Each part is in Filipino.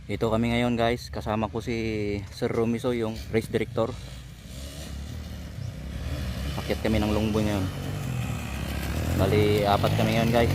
Ito kami ngayon guys, kasama ko si Sir Romiso, yung race director. Akyat kami ng Longboy ngayon. Bali, 4 kami ngayon guys.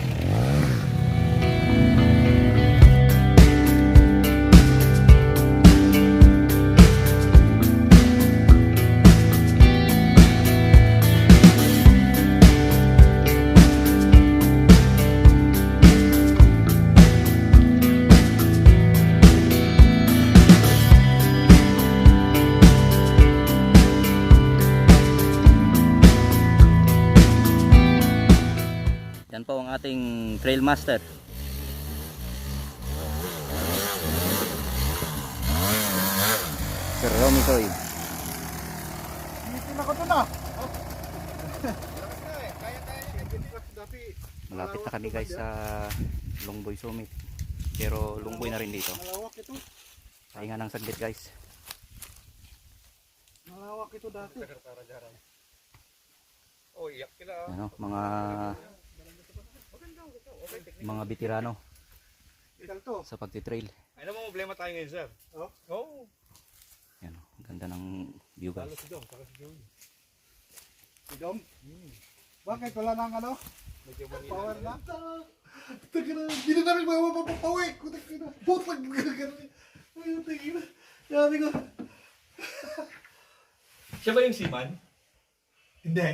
Yan po ang ating trail master. Sir Romisoy. Hindi ko na. Malapit na kami guys sa Longboy Summit. Pero Longboy na rin dito. Malawak ito. Pahinga ng saglit guys. Malawak ito dati. Oh, iyak kila. Ano, mga veterano Ilang to? sa pagtitrail. Ano mo problema tayo ngayon, sir? Oh? Oo. Yan, ang ganda ng view guys. Si Dom, saka si Joey. Idom? Bakit wala nang ano? Medyo Manila. Power na? Taka na, hindi na namin mapapapawi. Kutak na, putag gagawin. Ayun, tingin na. Sabi ko. Siya ba yung seaman? Hindi.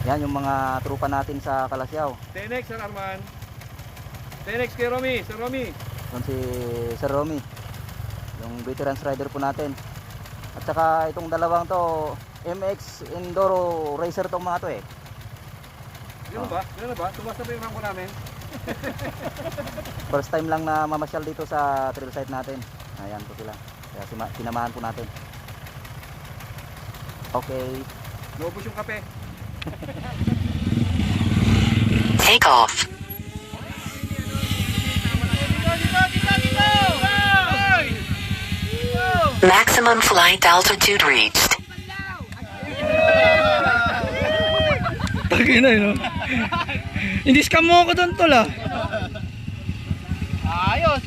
Yan yung mga trupa natin sa Kalasyaw. Tenex, Sir Arman. Tenex kay Romy, Sir Romy. Doon si Sir Romy, yung veterans rider po natin. At saka itong dalawang to, MX Enduro Racer tong mga to eh. Ganun ba? Ganun ba? Sumasabay yung rangko namin. First time lang na mamasyal dito sa trail site natin. Ayan po sila. Kaya sinamahan po natin. Okay. Naubos yung kape. Take off. Maximum flight altitude reached. Tagina yun. Hindi scam mo ako doon tol ah. Ayos!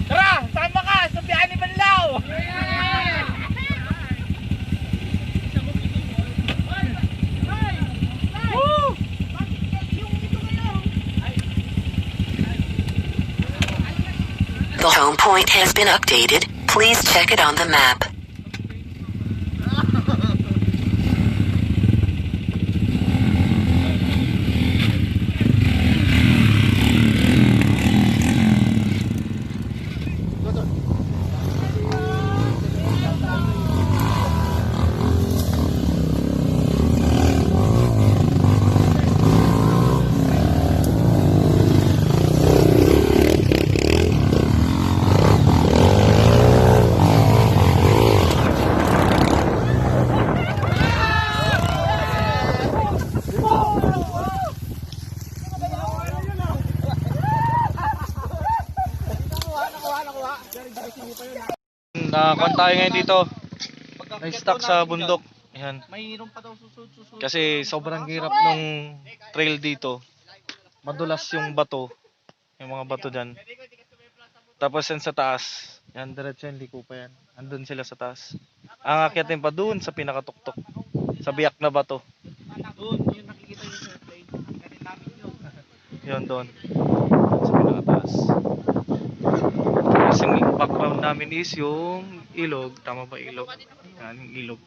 Tara! Sama ka! Sa biyahe ni Banlaw! The home point has been updated. Please check it on the map. Nakakuan tayo ngayon dito. Na-stuck sa bundok. Ayan. Mayroon pa daw susud. Kasi sobrang hirap ng trail dito. Madulas yung bato. Yung mga bato dyan. Tapos yan sa taas. Yan, diretso yung liko pa yan. Andun sila sa taas. Ang akyatin pa dun sa pinakatuktok. Sa biyak na bato. Doon, yung nakikita nyo sa plane. Ganun namin yun. Yun doon. Sa pinakataas. Kasi yung background namin is yung ilog. Tama ba ilog? Yan, yung ilog.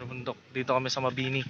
Bundok. Dito kami sa Mabini.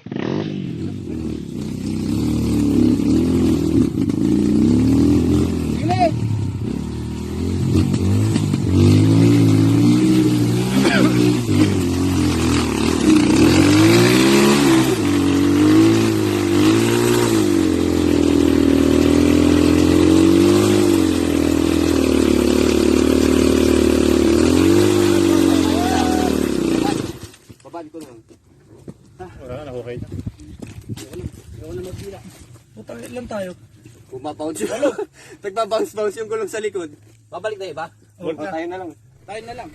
Bumabounce yung nagbabounce-bounce yung gulong sa likod. Babalik na iba? Tayo na lang. Tayo na lang.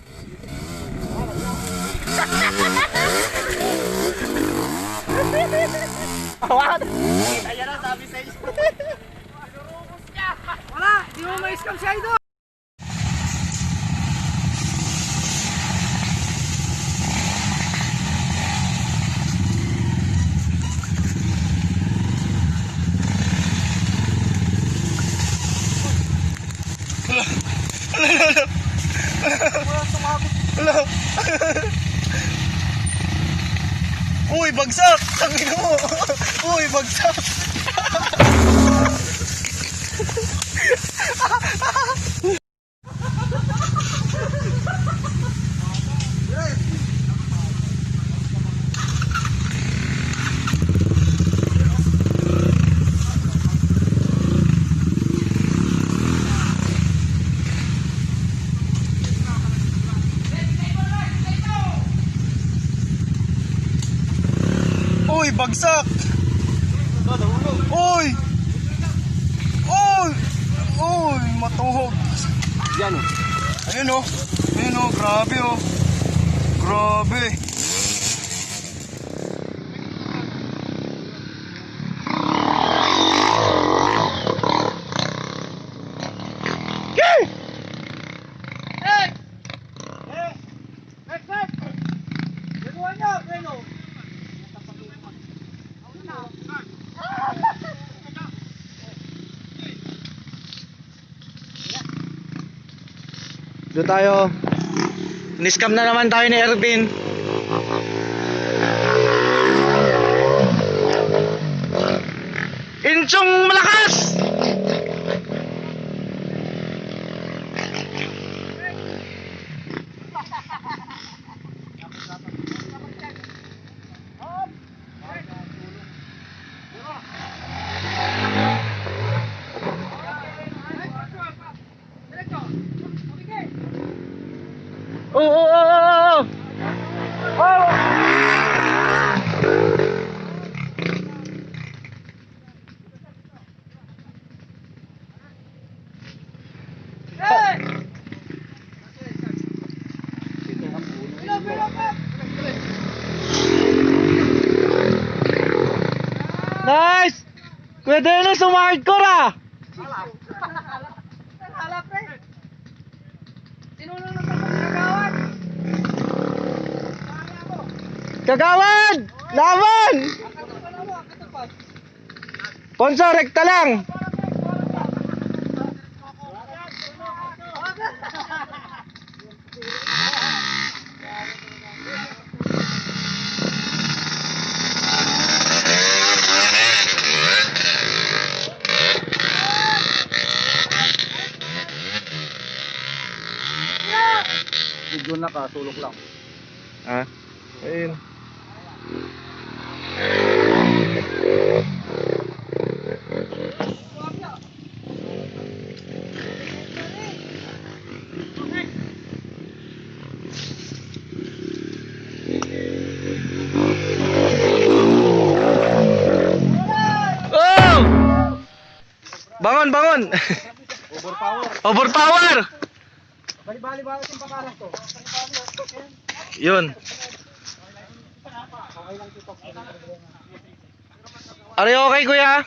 Ayan na, sabi sa iyo. Wala! Di mo ma-scam siya ito! Uy, bagsak! Tangin mo! Uy, bagsak! Uy, bagsak! Uy! Uy! Uy, matuhog. Yan o. Ayun oh. Ayun oh, grabe oh. Grabe. Doon tayo. Niscam na naman tayo ni Ervin. Inchong malakas! Oh! Nice! Kuya Dennis, umahardcore ah! Hala, pre! Sinunod na sa kagawad! Kagawad! Laban! Ponso, rekta lang! Video na ka, sulok lang. Ah, ayun. Oh! Bangon, bangon! Overpower! Bali-bali yung pakalas to. Yun. Are you okay, kuya?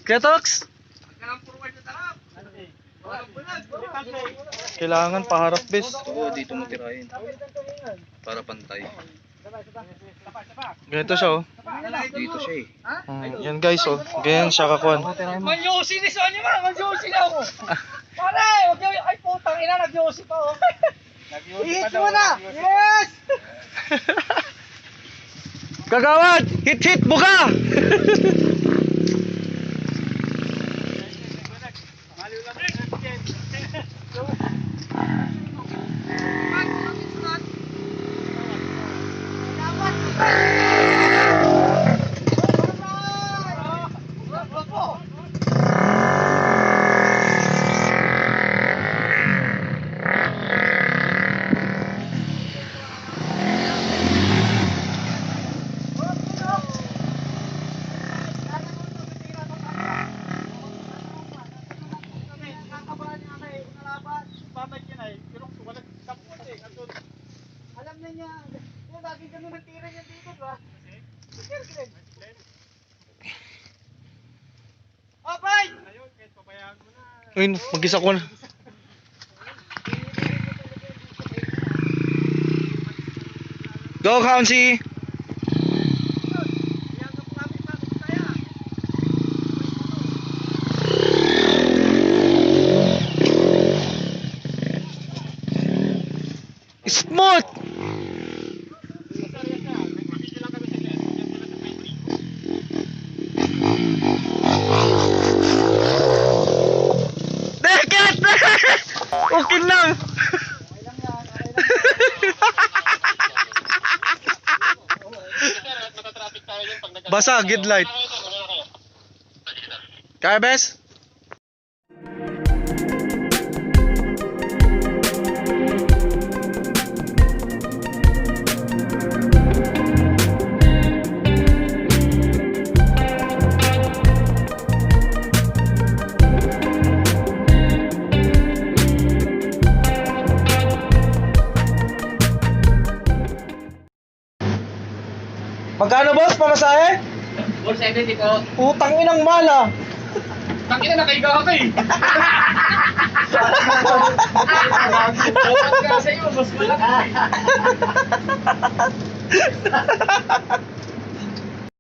Kuya Tox? Kailangan paharap, bes. Oo, dito mo tirahin. Para pantay. Ganito siya, oh. Dito siya eh. Yan guys, oh. Ganyan siya kakuan. Manyosi ni Sonya man! Manyosi na ako! Pare! Huwag niyo! Ay putang ina! Nagyosi pa oh! Ihit mo na! Yes! Kagawad! Hit hit! Buka! Ayun, mag-isa ko na. Go, County! Smooth! Dekat! Okay lang! Basa, gid light. Kaya, bes? Magkano, boss, pamasahe? 470 po. Putang inang mala. Tangina na kaiga ako eh. Sa iyo, mas malaki.